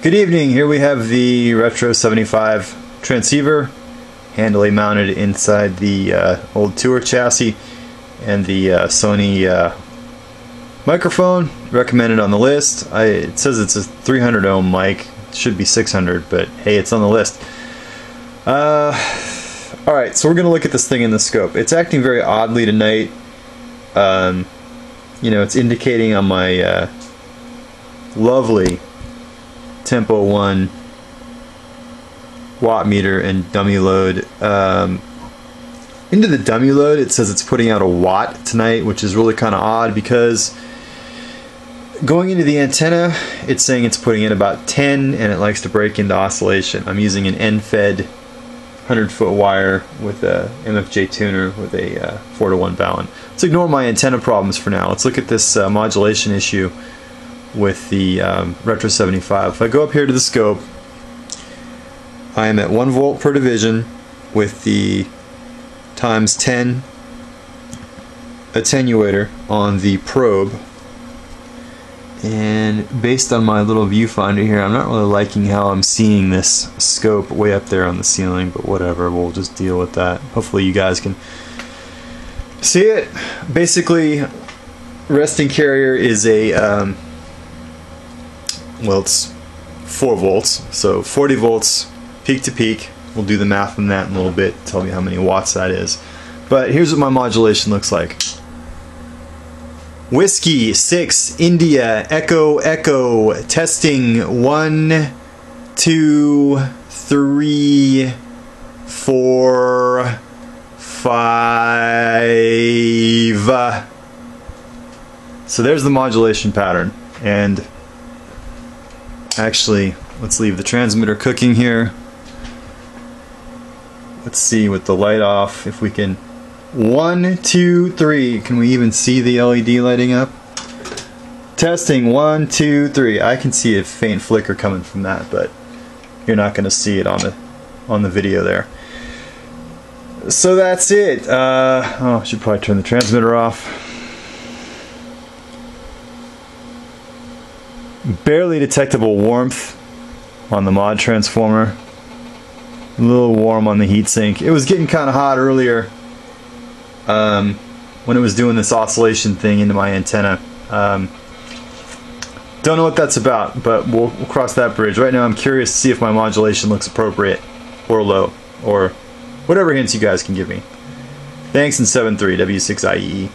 Good evening. Here we have the Retro-75 transceiver, handily mounted inside the old Tour chassis, and the Sony microphone recommended on the list. It says it's a 300 ohm mic. It should be 600, but hey, it's on the list. Alright, so we're going to look at this thing in the scope. It's acting very oddly tonight. You know, it's indicating on my lovely Tempo 1 watt meter and dummy load. Into the dummy load it says it's putting out a watt tonight, which is really kind of odd because going into the antenna it's saying it's putting in about 10 and it likes to break into oscillation. I'm using an end-fed 100-foot wire with a MFJ tuner with a 4-to-1 balun. Let's ignore my antenna problems for now. Let's look at this modulation issue with the Retro-75. If I go up here to the scope, I am at 1 volt per division with the times 10 attenuator on the probe, and based on my little viewfinder here, I'm not really liking how I'm seeing this scope way up there on the ceiling, but whatever, we'll just deal with that. Hopefully you guys can see it. Basically, resting carrier is a well, it's 4 volts, so 40 volts peak to peak. We'll do the math on that in a little bit, tell me how many watts that is. But here's what my modulation looks like. Whiskey 6 India Echo Echo, testing 1 2 3 4 5. So there's the modulation pattern. And actually, let's leave the transmitter cooking here. Let's see with the light off if we can. 1 2 3. Can we even see the LED lighting up? Testing 1 2 3. I can see a faint flicker coming from that, but you're not going to see it on the video there. So that's it. Oh, I should probably turn the transmitter off. Barely detectable warmth on the mod transformer. A little warm on the heatsink. It was getting kind of hot earlier when it was doing this oscillation thing into my antenna. Don't know what that's about, but we'll cross that bridge. Right now I'm curious to see if my modulation looks appropriate or low, or whatever hints you guys can give me. Thanks, and 7.3 W6IEE.